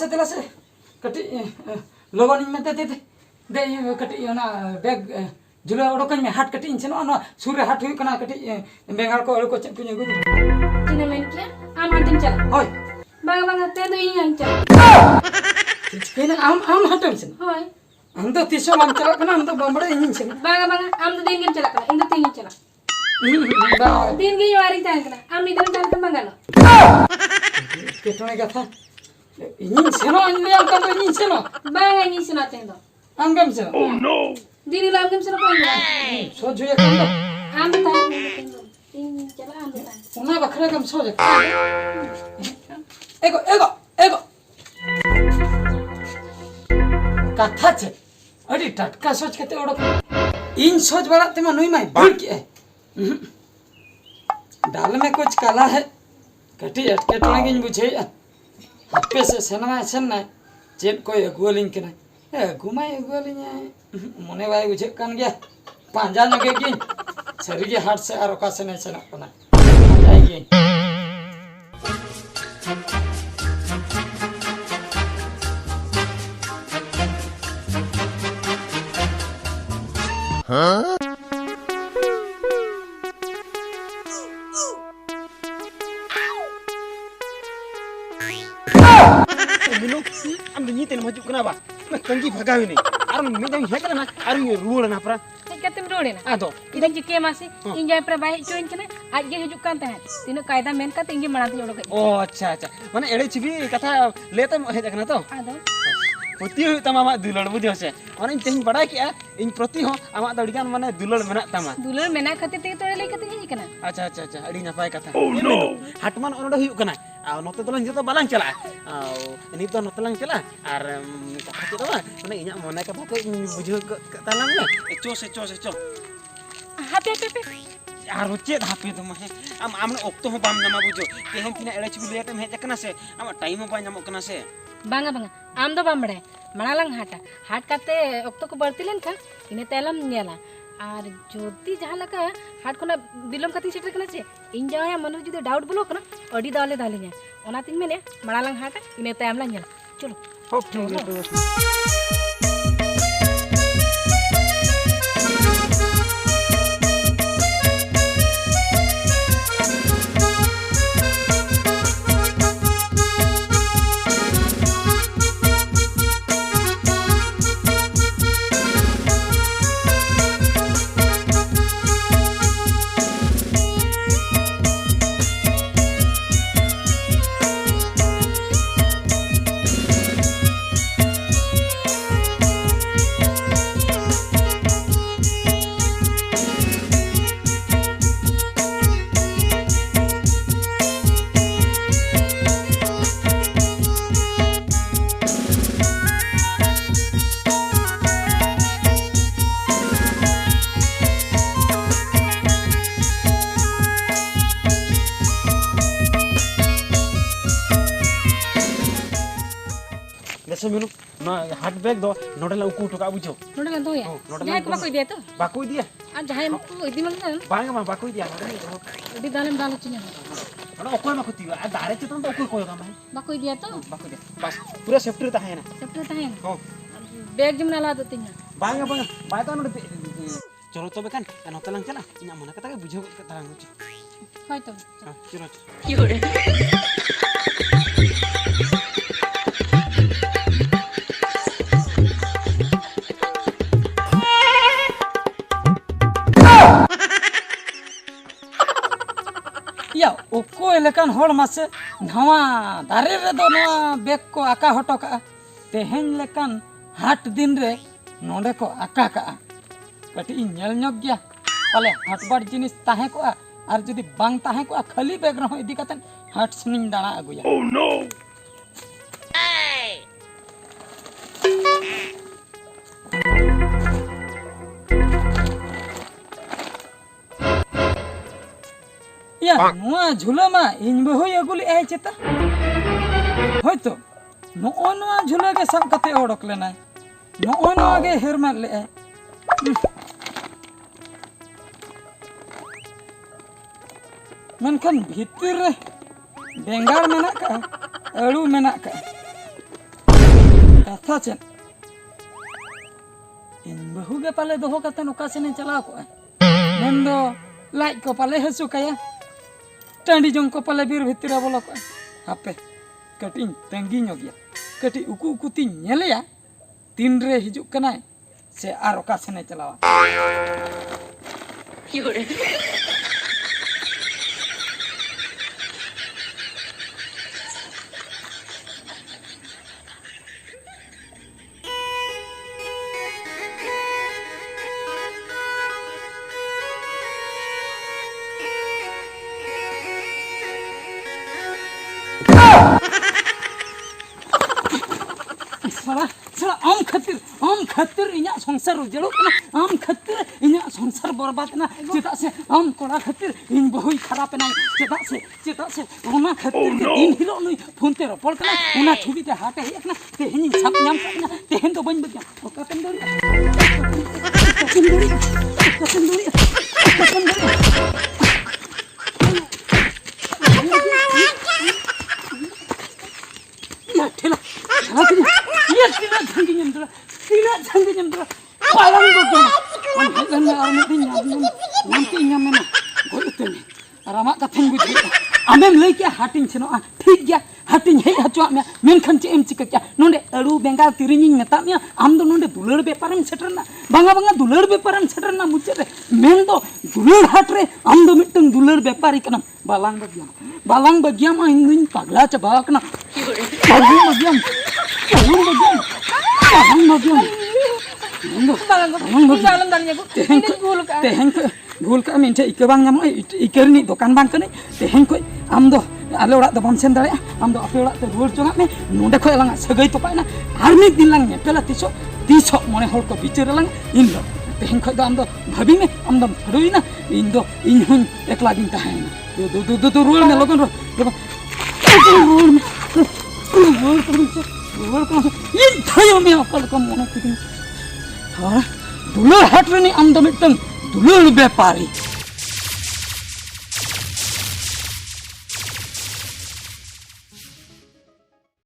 दिला से कटी लगन में दे कटी बैग जुला ओडोकन में हाट कटी इनसे ना सूर्य हाट हुई कना कटी बेंगाल को को चेक कुछ चिना मेन किया आम हाटिन चला होय बागा बागा ते दो इन चला केना आम हाटम से होय हम तो तीसो लाम चला कना हम तो बम्बड़े इन से बागा बागा आम तो दिन गेम चला कना इन तो तीन चला दिन गेम वारी तान कना आम इधर तान कना बागा केटोने कथा इन से ना इन लिया का इन से ना बागा इन से ना तेंदो आम गम से Oh no! दीदी लाम गेम से ना कोई सो जुए काम दो आम तो तान तेंदो तीन चला आम तो तान उना बखरे कम सो जा एगो एगो एगो कथा छे अरे टटका सोच के ते ओडो इन सोच बड़ा ते मनुई माई भूल के दाल में कुछ काला है कटी अटके टोने गिन बुझे हप्पे से सनमा सन्ना चेन कोई अगुलिंग के ना घुमाई अगुलिंग मने भाई बुझे कान गया पांजा नगे गिन शरीर के हाथ से आरोका से नहीं सना पना जाएगी Huh? am dinyi ten maju kenapa? Nah tangki bagawi nih. Arun medang hekar na, arun ye ruol na pra. कहते हम रोड़े ना Ado. इधर जो के मासे इन जाए पर बाई चोइन के ना आज ये हिजुक कांता है तीनों कायदा मेन का तिंगे मनाते जोड़ो के Oh अच्छा. Mana एड़े चिबी कथा लेते है देखना तो. आदो Putih hu tama dulur budi hose. Mana इन तेही बड़ा किया इन प्रति हो आमा दड़ियान माने दुलर मेना तमा. दुलर मेना खाते ते तोड़े ले खाते हिज कना अच्छा. अड़ी नपाय कथा. Oh no! Hatman ओनडो हुयु कना. आ नोते तो लंज तो बालां चला. आ नि तो नोते लंज चला आर कथा तो माने इnya मने कथा को बुझो तालाम ने चो हापे आरो चेद हापे तो माने आम ओक्तो हो बाम नामा बुझो तेहन तिना एड़े चिबी लेट में हेज कना से आम टाइम हो बा नामो कना से बांगा आम दो बाम बड़े मनालंग हाट काते ओक्तो को बढ़ती लेन खा इने तेलम नेला आर जोती जहां लका हाट कोना बिलम कति सेटर कना से इन जाया मनु जुदि डाउट बोलो कना अडी दाले दालिnya ओना तिन मेने मनालंग हाट इने तेम ला नेला चलो जैसे मेनू ना हाट बैग दो नोडला उकू टका बुझो नोडला दो या जहां को बाको दिया तो बाको दिया आ जहां को इदी मन बांगा मा बाको दिया अडी दालम दाल चिना ना ओकोय मा खुती आ दारे चितन तो ओकोय कोय का भाई बाको दिया तो बाको दिया बस पूरा सेफ्टी ता है ना सेफ्टी ता है हो बैग जिमना ला दो तिना बांगा बाय तो नोड चलो तो बेकान नोतलांग चला इना मना कता के बुझो तारांग होय तो चलो क्योरे या ओको लेकान होड़ मासे नवा दारे रे दो नवा बैग को आका हटो का तेहेन लेकान हाट दिन रे नोडे को आका का कटी नेल ᱧᱚᱜ गया पाले हाट बार जिनिस ताहे को आर जदी बांग ताहे को खाली बैग रहो इदी कतन हाट सनिन दाना अगुया Oh no! या नुआ झुला मा इन बहु अगुली ए चेता होय तो नॉ नॉ झूला के सब कते ओडक लेना नॉ नॉ के हेरमेट ले मनखन भीतर रे बेंगार मेना का अड़ू मेना का कथा चेन इन बहु के पाले दोहो कते नोका से चला को नंदो लाइक को पाले हसु कया टांडी जंग को पाले बीर भीतर बोलो को हापे कटिंग तंगी गया कटी उकु उकुती नेलेया तीन रे हिजुक कनाय से आर ओका से चलावा साला आम खतिर इना संसार उजड़ो ना आम खतिर इना संसार बर्बाद ना चेता से आम कोड़ा खतिर इन बहुई खराब ना चेता से ओना खतिर दिन हिलो नुई फोन ते रपड़ कना ओना छुबी ते हाटे हे ना तेहनी सब नाम ना तेहन तो बन बजा ओकतन दड़ी या ठेला ये tidak jangan nyamdra palang bodoh kan orang itu nanti nyamena golten arama kateng buji amem lagi hatin cheno ठीक गया hatin हे हचवा में मेन खंचे एम चिक क्या नोंडे अड़ू बेंगाल तिरिंग मेता में आम दो नोंडे दुलड़ बेपारम सेटरना बांगा बांगा दुलड़ बेपारम सेटरना मुझे रे मेन दो दुलड़ हाट रे आम दो मिटंग दुलड़ बेपारी कनम बालांग बगियाम इन पगला चबा कना बालांग बगियाम भूल का मिनटे इके बांग नाम इकेरनी दुकान बांग कने तेहन को आम दो आले ओड़ा दो बम सेन दाड़े आम दो आपे ओड़ा ते रुवार चोंगा में नोंडे खय लांग सगै तो पाइना आर मिद दिन लांग नेपेला तीसो मने हर को बिचार लांग इन दो तेहन खय दो आम दो भाबी में आम दो थड़ोइना इन दो इन हुन एकला दिन ताहेना दो रुवार में लगन रो इन थायो में अकल को मने किदिन हां दुलर हाट रे आम दो मिटन दुलर व्यापारी